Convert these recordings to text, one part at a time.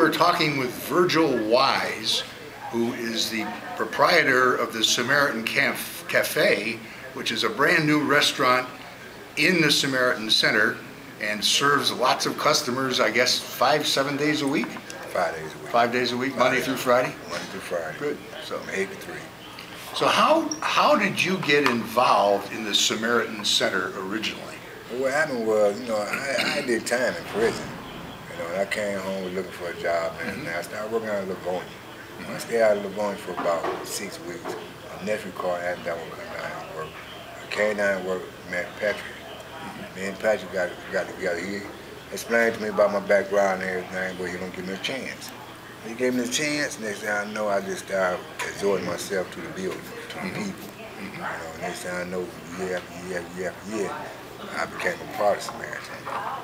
we're talking with Virgil Wise, who is the proprietor of the Samaritan Café, which is a brand new restaurant in the Samaritan Center and serves lots of customers, I guess, 5-7 days a week? 5 days a week. 5 days a week, Monday through Friday? Monday through Friday. Good. So from 8 to 3. So how did you get involved in the Samaritan Center originally? Well, what happened was, I did time in prison. And I came home looking for a job, and I started working out of Livonia. I stayed out of Livonia for about 6 weeks. My nephew called and asked me if I would come down and work. I came down and worked with met Patrick. Me and Patrick got together. He explained to me about my background and everything, but he don't give me a chance. He gave me a chance, next thing I know, I just started exhorting myself to the building, to the people. Next thing I know, year after year after year after year, I became a part of Samaritan.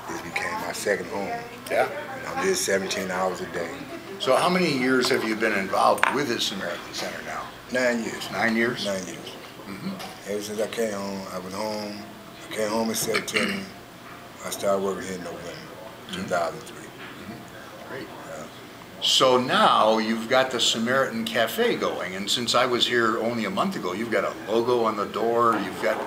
This became my second home. Yeah. I'm here 17 hours a day. So how many years have you been involved with the Samaritan Center now? 9 years. 9 years? 9 years. Ever since I came home, I was home. I came home in September. I started working here in November 2003. Great. So now you've got the Samaritan Cafe going, and since I was here only a month ago, you've got a logo on the door, you've got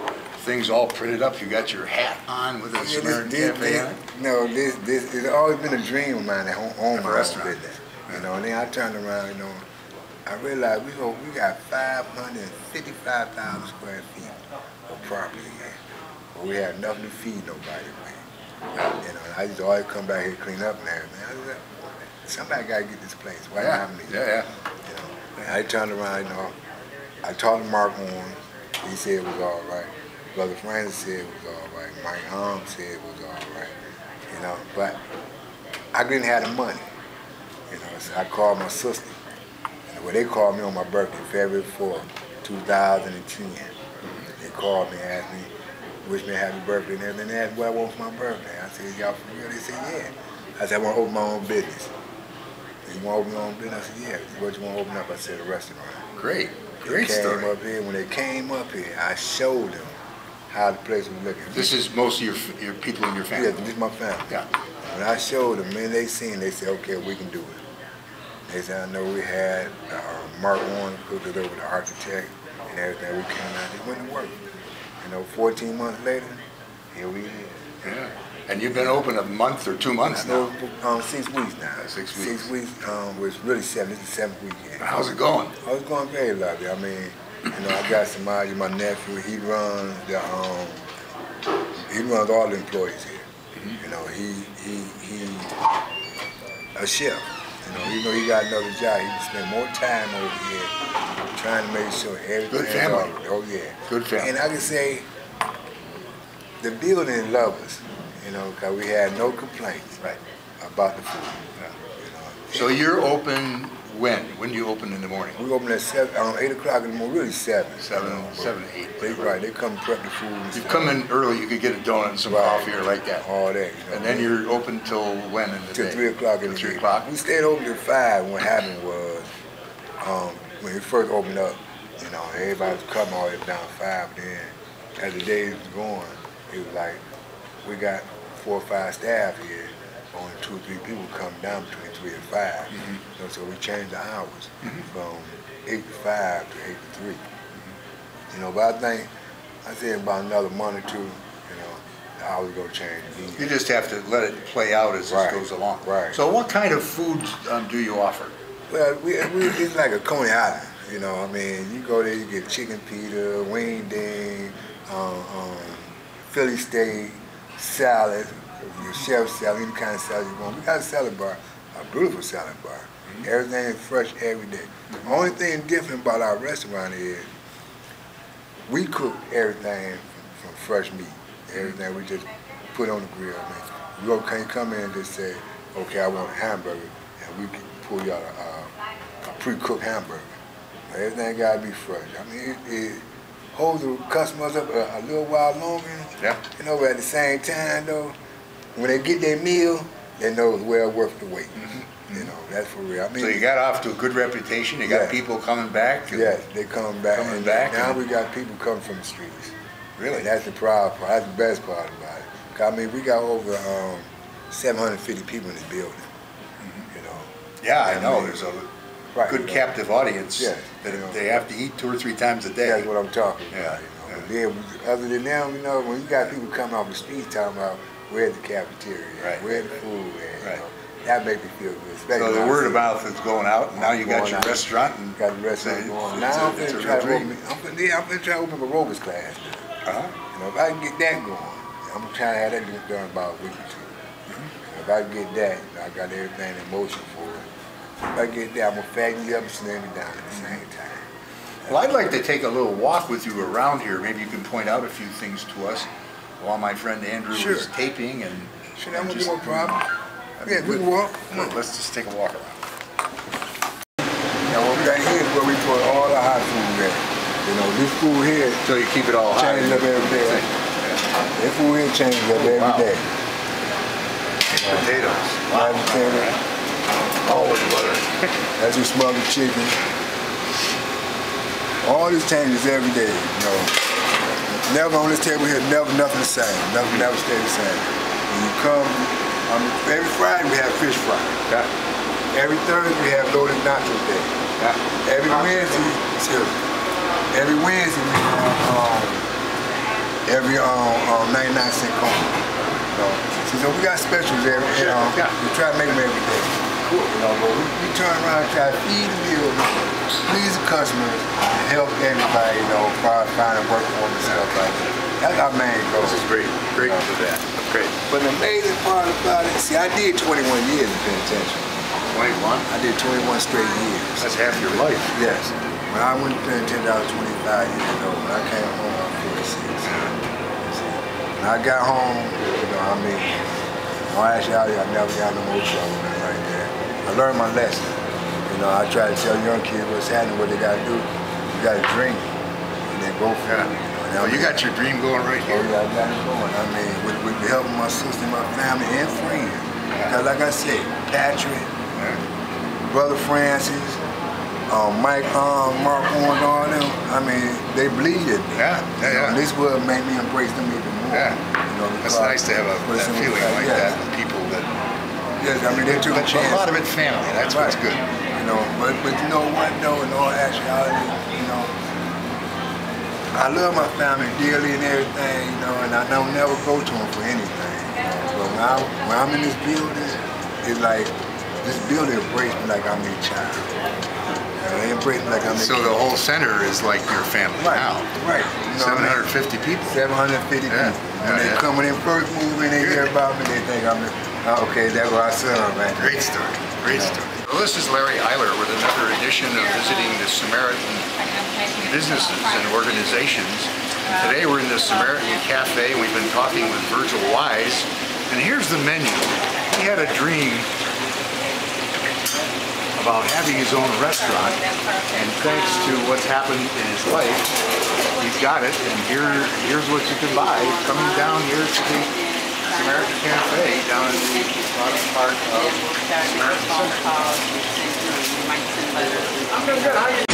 things all printed up, you got your hat on with the Samaritan Cafe on it? No, it's always been a dream of mine to own my restaurant. And then I turned around, I realized we got 555,000 square feet of property here, but we had nothing to feed nobody with. I used to always come back here, clean up and everything. I said, somebody got to get this place. Why not me? Yeah. I turned around, I talked to Mark on. He said it was all right. Brother Francis said it was all right. Mike Holm said it was all right. But I didn't have the money. So I called my sister. They called me on my birthday, February 4th, 2010. They called me and asked me, wish me a happy birthday and everything. They asked what I want for my birthday. I said, y'all for real? They said, yeah. I said, I want to open my own business. You want to open your own business? I said, yeah. What you want to open up? I said, a restaurant. Great They story. came up here. When they came up here, I showed them how the place was looking. This is most of your people in your family? Yeah, this is my family. Yeah. When I showed them, man, they seen, they said, okay, we can do it. They said, I know we had Mark Warren hooked it over the architect and everything. We came out, it went to work. 14 months later, here we are. Yeah. And you've been open a month or 2 months now? 6 weeks now. 6 weeks. 6 weeks was really 7. This is the 7th weekend. How's it going? Oh, it's going very lovely. I mean, I got Samaritan, my nephew. He runs all the employees here. He a chef. Even though he got another job, he spend more time over here trying to make sure everything. Good family. Oh yeah. Good family. And I can say the building loved us. Because we had no complaints about the food. So you're open when? When do you open in the morning? We open at 8 o'clock in the morning, really 7. 7 to 8. They come prep the food. You come in early, you could get a donut and some coffee or like that. All that. And then you're open till when in the day? Till 3 o'clock in the day. 3 o'clock? We stayed open till 5. What happened was, when we first opened up, everybody was coming all the way down 5. Then, as the days was going, it was like, we got 4 or 5 staff here, only 2 or 3 people come down between 3 and 5. So we changed the hours from 8 to 5 to 8 to 3. But I said about another month or 2, the hours going to change again. You just have to let it play out as it goes along. Right. So what kind of foods do you offer? Well, it's like a Coney Island. You go there, you get chicken pita, wing ding, Philly steak, salad, your chef salad, any kind of salad you want. We got a salad bar, a beautiful salad bar. Everything is fresh every day. The only thing different about our restaurant is we cook everything from fresh meat. Everything we just put on the grill. You can't come in and just say, okay, I want a hamburger, and we can pull you out a pre-cooked hamburger. Everything got to be fresh. It holds the customers up a little while longer. Yeah. But at the same time, though, when they get their meal, they know it's well worth the wait. That's for real. So you got off to a good reputation. You got people coming back. Yes, they come back. Now we got people coming from the streets. Really? And that's the proud part. That's the best part about it. We got over 750 people in this building. Yeah, I know. There's a good captive audience that they have to eat 2 or 3 times a day. That's what I'm talking about. Yeah. But then, other than that, when you got people coming off the streets talking about where's the cafeteria, where's the food, and, that makes me feel good. So the word of mouth is going out, and now you got your restaurant. And got the restaurant going. Now I'm going to try to open a aerobics class. If I can get that going, I'm going to try to have that done about a week or 2. If I can get that, I got everything in motion for it. If I get that, I'm going to fatten you up and slim you down at the same time. Well, I'd like to take a little walk with you around here. Maybe you can point out a few things to us while my friend Andrew is taping. And sure, that won't be no problem. Yeah, we can walk. Let's just take a walk around. Now, what we got here is where we put all the hot food at. This food here. So you keep it all hot. Changes up every day. This food here changes up every day. Potatoes. Mashed potatoes. Always butter. That's your smothered chicken. All this changes every day. Never on this table here, nothing the same. Nothing never stay the same. When you come, every Friday we have fish fry. Every Thursday we have loaded nacho day. Every Wednesday, every Wednesday we have every 99-cent cone. So we got specials every. We try to make them every day. But we turn around and try to feed the meal, please the customers, and help everybody, finding work for them and stuff like that. That's our main goal. This is great. Great for that. Great. But the amazing part about it, see, I did 21 years in penitentiary. 21? I did 21 straight years. That's half your life. Yes. When I went to penitentiary, I was 25 years old. When I came home, I was 46. When I got home, actually, I never got no more trouble right there. I learned my lesson. I try to tell young kids what's happening, what they got to do. You got to dream, and then go for it. You got your dream going right here. Oh, yeah, I got it going. With the help of my sister, my family, and friends. Because like I said, Patrick, Brother Francis, Mike, Mark Horn, all them, they believe in me. This will make me embrace them even more. It's nice to have a feeling like that with people that... Yes, they took a chance. A lot of it family, that's what's good. But you know what, though, in all actuality, I love my family dearly and everything, and I don't never go to them for anything. But when I'm in this building, it's like, this building embraces me like I'm their child. They embrace me like I'm their So the whole center is like your family now. Right. 750 people. 750 people. When they come, when they first move in, they hear about me, they think I'm okay, there go our son, man. Great story. Great story. Well, this is Larry Eiler with another edition of Visiting the Samaritan Businesses and Organizations. And today we're in the Samaritan Café, and we've been talking with Virgil Wise. And here's the menu. He had a dream about having his own restaurant, and thanks to what's happened in his life, he's got it, and here's what you can buy coming down here to the Samaritan Café down in the bottom part of Samaritan Center. I'm doing good. How are you?